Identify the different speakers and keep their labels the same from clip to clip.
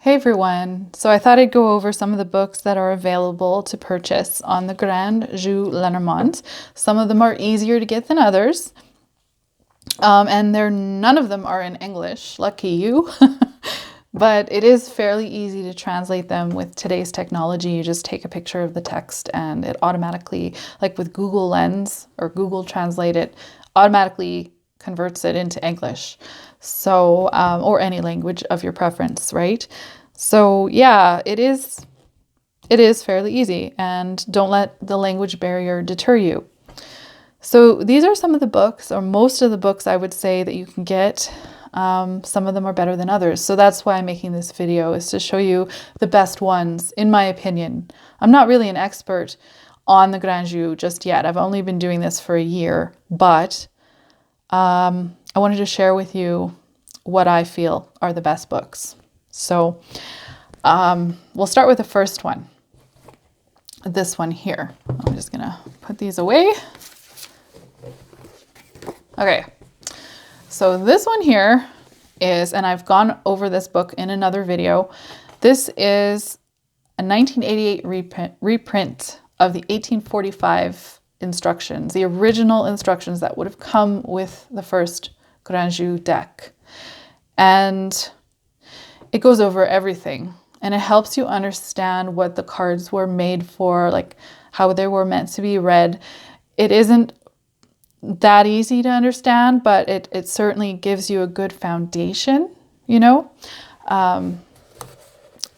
Speaker 1: Hey everyone! So I thought I'd go over some of the books that are available to purchase on the Grand Jeu Lenormand. Some of them are easier to get than others, and none of them are in English. Lucky you! But it is fairly easy to translate them with today's technology. You just take a picture of the text and it automatically, like with Google Lens or Google Translate, it automatically converts it into English. So, or any language of your preference, right? So yeah, it is fairly easy, and don't let the language barrier deter you. So these are some of the books, or most of the books I would say, that you can get. Some of them are better than others. So that's why I'm making this video, is to show you the best ones, in my opinion. I'm not really an expert on the Grand Jeu just yet. I've only been doing this for a year, but I wanted to share with you what I feel are the best books. So we'll start with the first one. This one here. I'm just going to put these away. Okay. So this one here is, and I've gone over this book in another video, this is a 1988 reprint of the 1845 instructions, the original instructions that would have come with the first Grand Jeu deck. And it goes over everything, and it helps you understand what the cards were made for, like how they were meant to be read. It isn't that easy to understand, but it certainly gives you a good foundation, you know.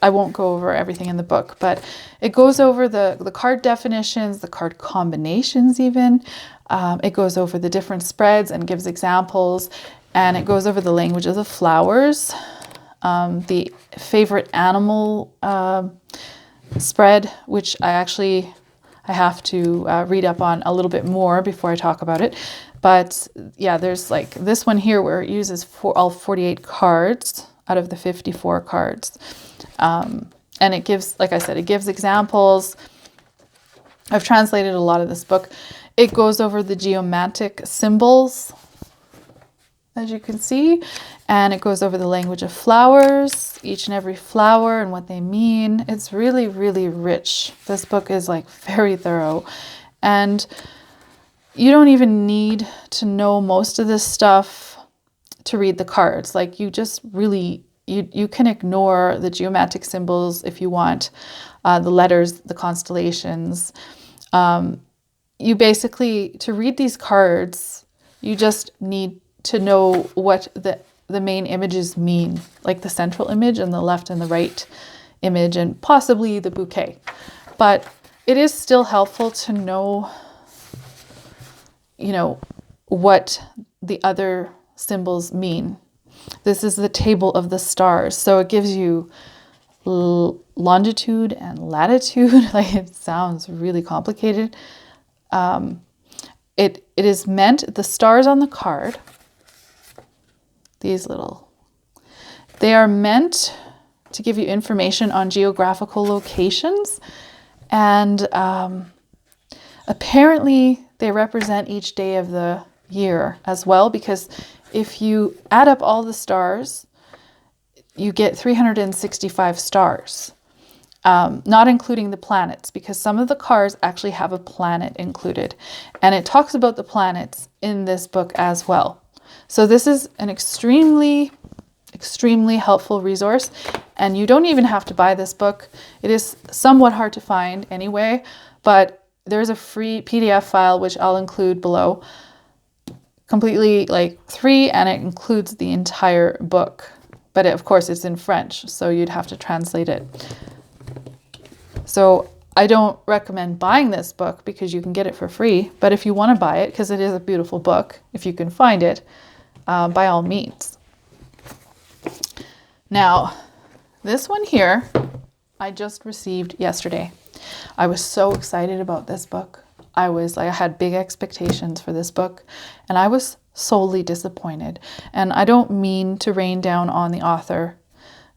Speaker 1: I won't go over everything in the book, but it goes over the card definitions, the card combinations even. It goes over the different spreads and gives examples, and it goes over the language of the flowers, the favorite animal spread, which I have to read up on a little bit more before I talk about it. But yeah, there's like this one here where it uses all 48 cards out of the 54 cards. And it gives, like I said, it gives examples. I've translated a lot of this book. It goes over the geomantic symbols, as you can see, and it goes over the language of flowers, each and every flower and what they mean. It's really, really rich. This book is like very thorough, and you don't even need to know most of this stuff to read the cards. Like, you just really, you can ignore the geomantic symbols if you want, the letters, the constellations. You basically, to read these cards, you just need to know what the main images mean, like the central image and the left and the right image, and possibly the bouquet. But it is still helpful to know, you know, what the other symbols mean. This is the table of the stars. So it gives you longitude and latitude. Like, it sounds really complicated. It is meant, the stars on the card, these they are meant to give you information on geographical locations, and apparently they represent each day of the year as well, because if you add up all the stars, you get 365 stars, not including the planets, because some of the cards actually have a planet included, and it talks about the planets in this book as well. So this is an extremely helpful resource, and you don't even have to buy this book. It is somewhat hard to find anyway, but there's a free PDF file, which I'll include below, completely free, and it includes the entire book. But of course it's in French, so you'd have to translate it. So I don't recommend buying this book because you can get it for free, but if you want to buy it, because it is a beautiful book, if you can find it, by all means. Now, this one here, I just received yesterday. I was so excited about this book. I had big expectations for this book, and I was sorely disappointed. And I don't mean to rain down on the author,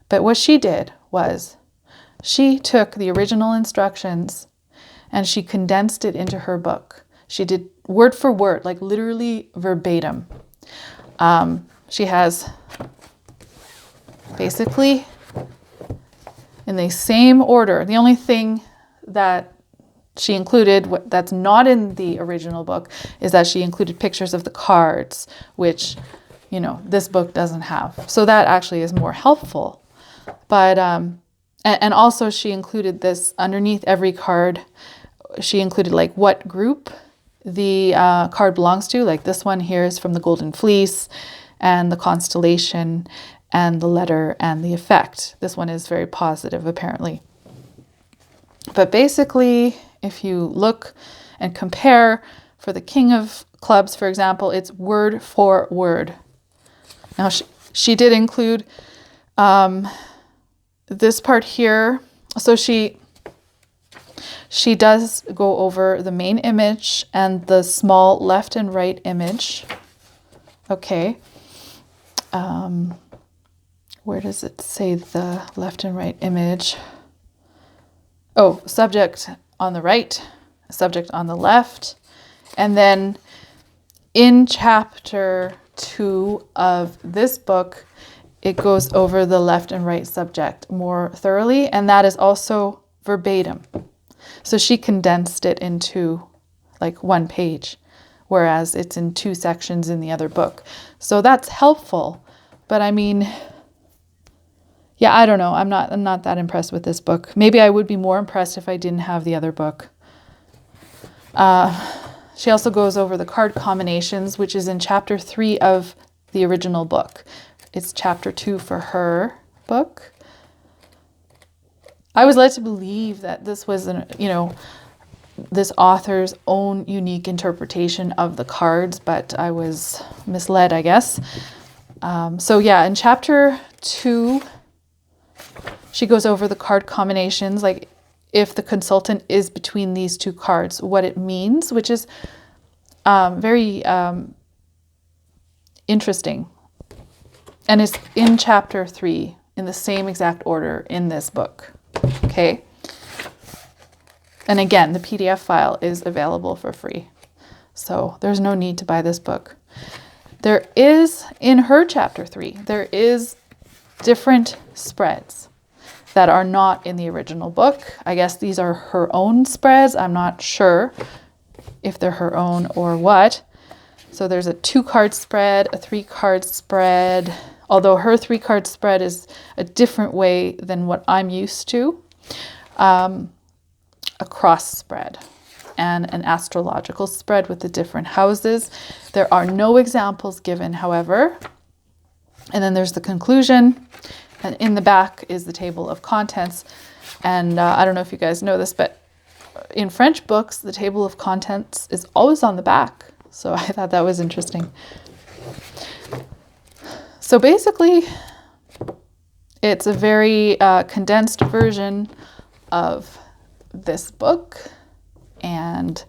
Speaker 1: but what she did was she took the original instructions and she condensed it into her book. She did word for word, like literally verbatim. She has basically in the same order. The only thing that she included that's not in the original book is that she included pictures of the cards, which, you know, this book doesn't have. So that actually is more helpful. But, and also she included this underneath every card. She included like what group the card belongs to. Like this one here is from the Golden Fleece, and the constellation, and the letter, and the effect. This one is very positive, apparently. But basically, if you look and compare for the King of Clubs, for example, it's word for word. Now, she did include this part here. So she does go over the main image and the small left and right image. Okay. Where does it say the left and right image? Oh, subject on the right, subject on the left. And then in chapter 2 of this book, it goes over the left and right subject more thoroughly, and that is also verbatim. So she condensed it into like one page, whereas it's in 2 sections in the other book. So that's helpful. But I mean, yeah, I don't know. I'm not that impressed with this book. Maybe I would be more impressed if I didn't have the other book. She also goes over the card combinations, which is in chapter 3 of the original book. It's chapter 2 for her book. I was led to believe that this was, this author's own unique interpretation of the cards, but I was misled, I guess. So yeah, in chapter 2, she goes over the card combinations, like if the consultant is between these 2 cards, what it means, which is very interesting. And it's in chapter 3 in the same exact order in this book. Okay. And again, the PDF file is available for free. So there's no need to buy this book. There is, in her chapter 3, there is different spreads that are not in the original book. I guess these are her own spreads. I'm not sure if they're her own or what. So there's a 2-card spread, a 3-card spread, although her 3-card spread is a different way than what I'm used to. A cross spread and an astrological spread with the different houses. There are no examples given, however. And then there's the conclusion. And in the back is the table of contents. And I don't know if you guys know this, but in French books, the table of contents is always on the back. So I thought that was interesting. So basically, it's a very condensed version of this book. And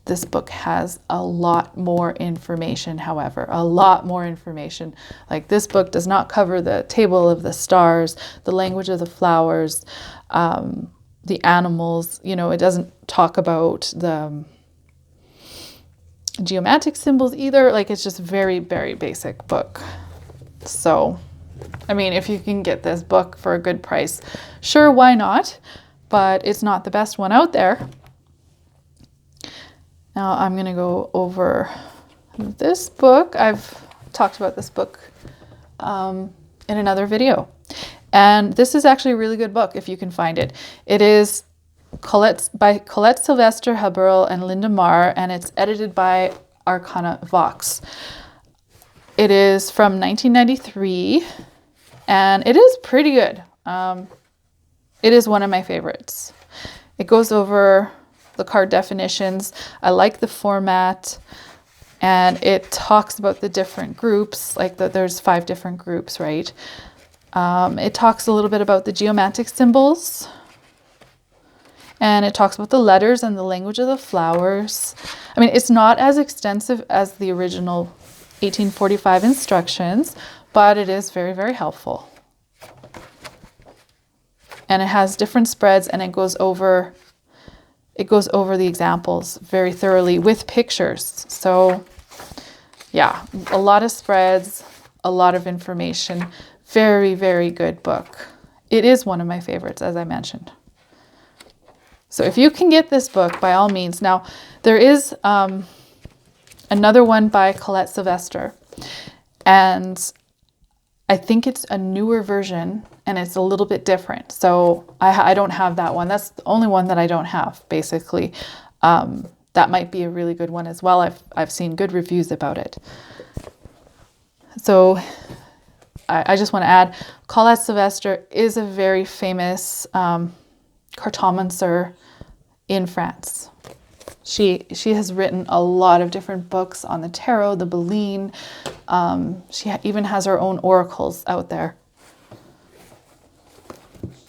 Speaker 1: this book has a lot more information, however, a lot more information. Like this book does not cover the table of the stars, the language of the flowers, the animals. It doesn't talk about the geometric symbols either. Like it's just very, very basic book. So, I mean, if you can get this book for a good price, sure, why not? But it's not the best one out there. Now I'm going to go over this book. I've talked about this book in another video. And this is actually a really good book if you can find it. It is by Colette Sylvester Haberl and Linda Marr, and it's edited by Arcana Vox. It is from 1993, and it is pretty good. It is one of my favorites. It goes over the card definitions. I like the format, and it talks about the different groups, like there's 5 different groups, right? It talks a little bit about the geometric symbols, and it talks about the letters and the language of the flowers. I mean, it's not as extensive as the original 1845 instructions, but it is very, very helpful. And it has different spreads, and it goes over the examples very thoroughly with pictures. So yeah, a lot of spreads, a lot of information. Very, very good book. it is one of my favorites, as I mentioned. So if you can get this book, by all means. Now, there is another one by Colette Sylvester, and I think it's a newer version, and it's a little bit different. So I don't have that one. That's the only one that I don't have, basically. That might be a really good one as well. I've seen good reviews about it. So I just want to add, Colette Sylvester is a very famous cartomancer in France. She has written a lot of different books on the tarot, the Baleine. She even has her own oracles out there.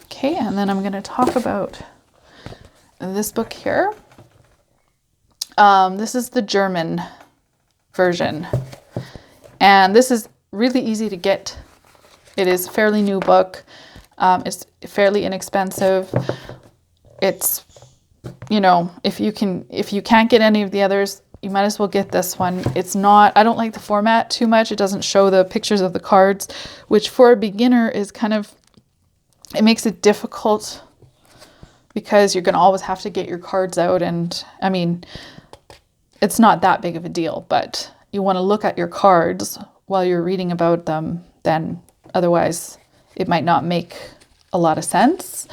Speaker 1: Okay, and then I'm going to talk about this book here. This is the German version, and this is really easy to get. It is a fairly new book. It's fairly inexpensive. It's, you know, if you can't get any of the others, you might as well get this one. It's not, I don't like the format too much. It doesn't show the pictures of the cards, which for a beginner is kind of, it makes it difficult because you're going to always have to get your cards out. And I mean, it's not that big of a deal, but you want to look at your cards while you're reading about them, then otherwise it might not make a lot of sense.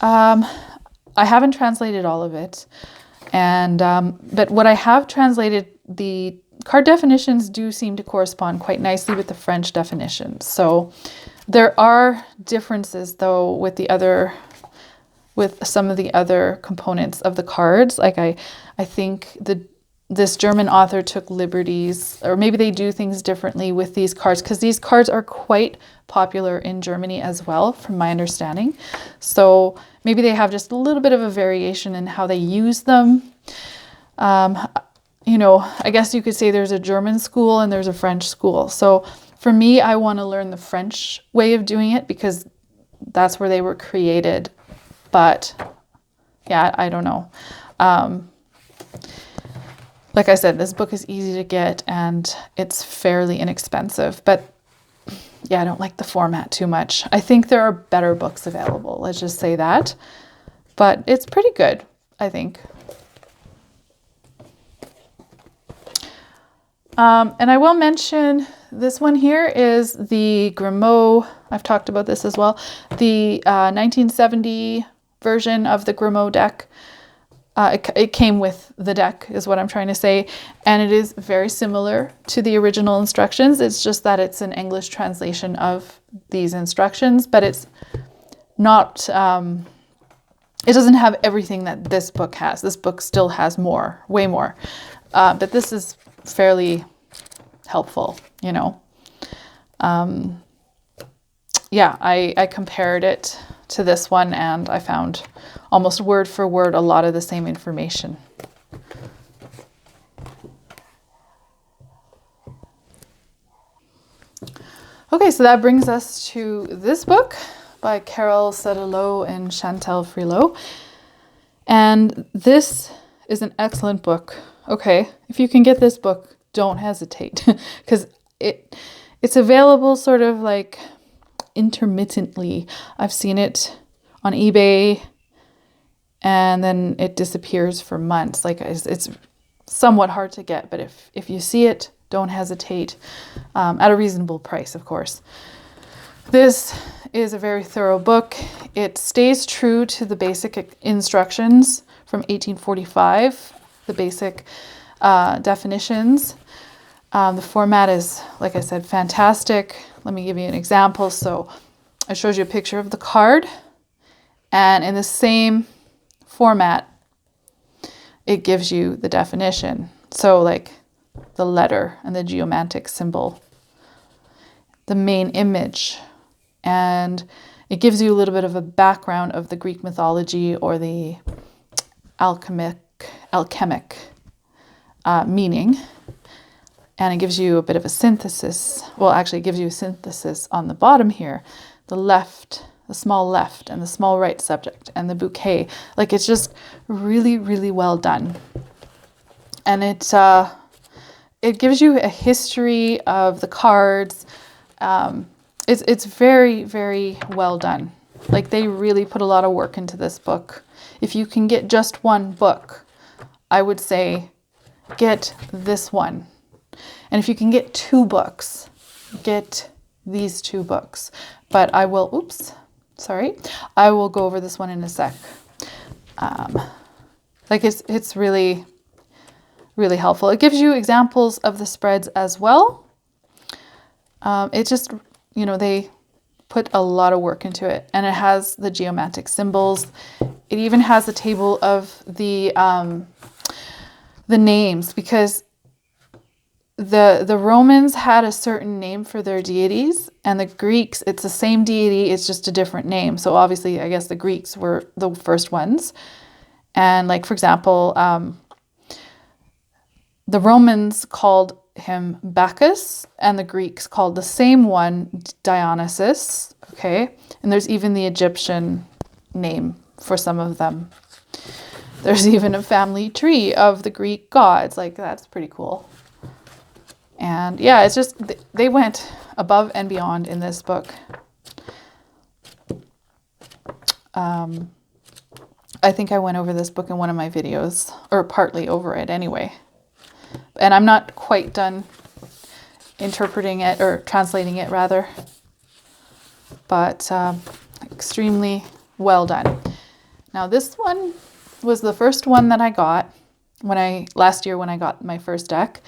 Speaker 1: I haven't translated all of it, and but what I have translated, the card definitions do seem to correspond quite nicely with the French definitions. So there are differences though with some of the other components of the cards. Like I think this German author took liberties, or maybe they do things differently with these cards, because these cards are quite popular in Germany as well, from my understanding. So maybe they have just a little bit of a variation in how they use them. You know, I guess you could say there's a German school and there's a French school. So for me, I want to learn the French way of doing it because that's where they were created. But yeah, I don't know. Like I said, this book is easy to get and it's fairly inexpensive, but yeah, I don't like the format too much. I think there are better books available, let's just say that, but it's pretty good, I think. And I will mention this one here is the Grimaud. I've talked about this as well. The 1970 version of the Grimaud deck. It came with the deck is what I'm trying to say. And it is very similar to the original instructions. It's just that it's an English translation of these instructions, but it's not, it doesn't have everything that this book has. This book still has more, way more. But this is fairly helpful, you know. Yeah, I compared it to this one and I found almost word for word a lot of the same information. Okay, so that brings us to this book by Carol Sedilot and Chantal Frilot. And this is an excellent book. Okay, if you can get this book, don't hesitate because it's available sort of like intermittently. I've seen it on eBay and then it disappears for months. Like it's somewhat hard to get, but if you see it, don't hesitate, at a reasonable price, of course. This is a very thorough book. It stays true to the basic instructions from 1845, the basic definitions. The format is, like I said, fantastic. Let me give you an example. So I showed you a picture of the card, and in the same format, it gives you the definition. So like the letter and the geomantic symbol, the main image, and it gives you a little bit of a background of the Greek mythology or the alchemic meaning. And it gives you a bit of a synthesis. Well, actually it gives you a synthesis on the bottom here. The left, the small left, and the small right subject, and the bouquet. Like it's just really, really well done. And it gives you a history of the cards. it's very, very well done. Like, they really put a lot of work into this book. If you can get just one book, I would say get this one. And if you can get 2 books, get these 2 books. But I will, I will go over this one in a sec. Like, it's really, really helpful. It gives you examples of the spreads as well. It just, you know, they put a lot of work into it, and it has the geomantic symbols. It even has a table of the names, because the Romans had a certain name for their deities, and the Greeks, it's the same deity, it's just a different name. So obviously, I guess the Greeks were the first ones. And like, for example, the Romans called him Bacchus, and the Greeks called the same one Dionysus. Okay, and there's even the Egyptian name for some of them. There's even a family tree of the Greek gods. Like, that's pretty cool. And yeah, it's just, they went above and beyond in this book. I think I went over this book in one of my videos, or partly over it anyway. And I'm not quite done interpreting it, or translating it rather, but extremely well done. Now, this one was the first one that I got last year when I got my first deck,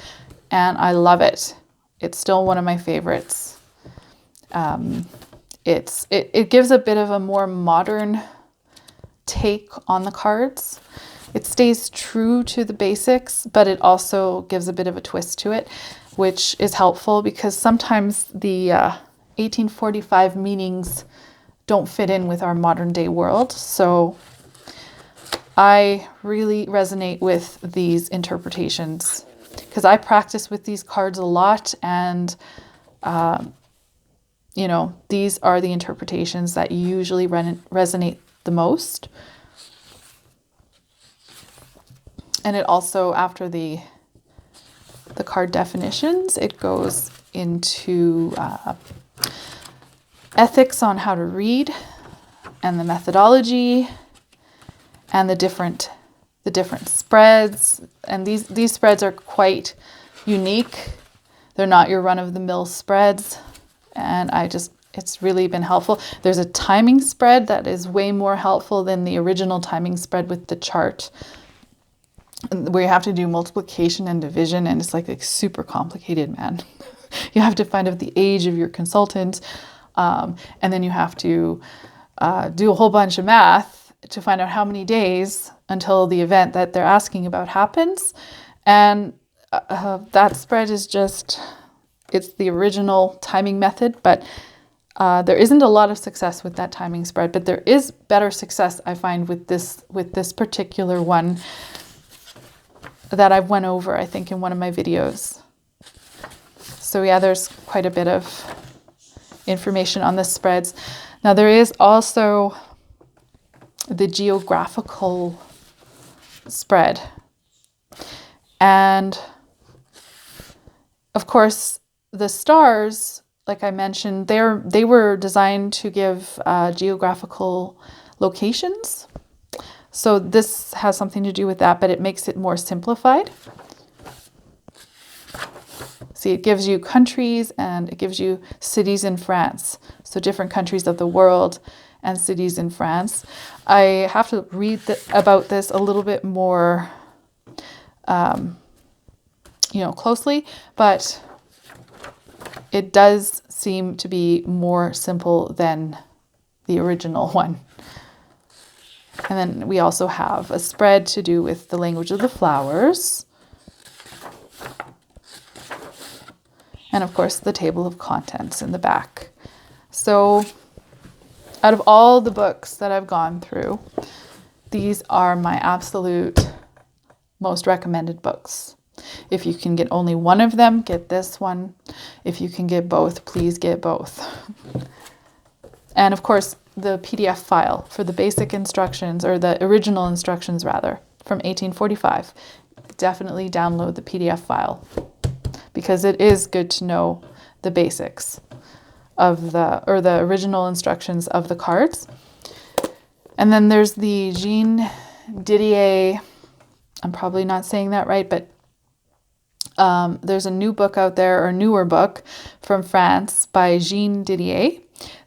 Speaker 1: and I love it. It's still one of my favorites. It gives a bit of a more modern take on the cards. It stays true to the basics, but it also gives a bit of a twist to it, which is helpful because sometimes the 1845 meanings don't fit in with our modern day world. So I really resonate with these interpretations because I practice with these cards a lot, and you know, these are the interpretations that usually resonate the most. And it also, after the card definitions, it goes into ethics on how to read, and the methodology, and the different spreads. And these spreads are quite unique. They're not your run-of-the-mill spreads, and it's really been helpful. There's a timing spread that is way more helpful than the original timing spread with the chart, where you have to do multiplication and division, and it's like super complicated, man. You have to find out the age of your consultant, and then you have to do a whole bunch of math to find out how many days until the event that they're asking about happens. And that spread is it's the original timing method, but there isn't a lot of success with that timing spread, but there is better success, I find, with this particular one that I've went over, I think, in one of my videos. So yeah, there's quite a bit of information on the spreads. Now, there is also the geographical spread. And of course, the stars, like I mentioned, they were designed to give geographical locations. So this has something to do with that, but it makes it more simplified. See, it gives you countries and it gives you cities in France. So different countries of the world and cities in France. I have to read about this a little bit more, closely, but it does seem to be more simple than the original one. And then we also have a spread to do with the language of the flowers. And of course, the table of contents in the back. So out of all the books that I've gone through, these are my absolute most recommended books. If you can get only one of them, get this one. If you can get both, please get both. And of course, the PDF file for the basic instructions, or the original instructions rather, from 1845. Definitely download the PDF file because it is good to know the basics of the original instructions of the cards. And then there's the Jean Didier, I'm probably not saying that right, but there's a new book out there, or newer book from France by Jean Didier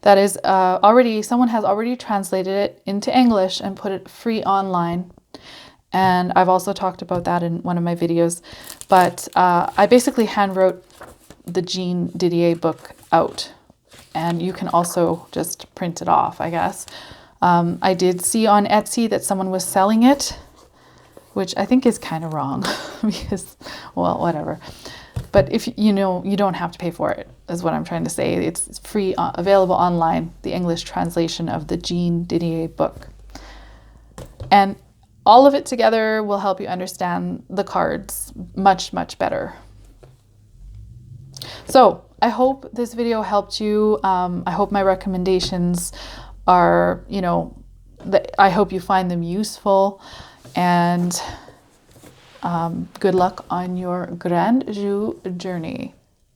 Speaker 1: that is someone has already translated it into English and put it free online. And I've also talked about that in one of my videos. But I basically hand wrote the Jean Didier book out. And you can also just print it off, I guess. I did see on Etsy that someone was selling it, which I think is kind of wrong because, well, whatever. But if you don't have to pay for it, is what I'm trying to say. It's free, available online, the English translation of the Jean Didier book. And all of it together will help you understand the cards much, much better. So I hope this video helped you. I hope my recommendations are, I hope you find them useful. And good luck on your Grand Jeu journey.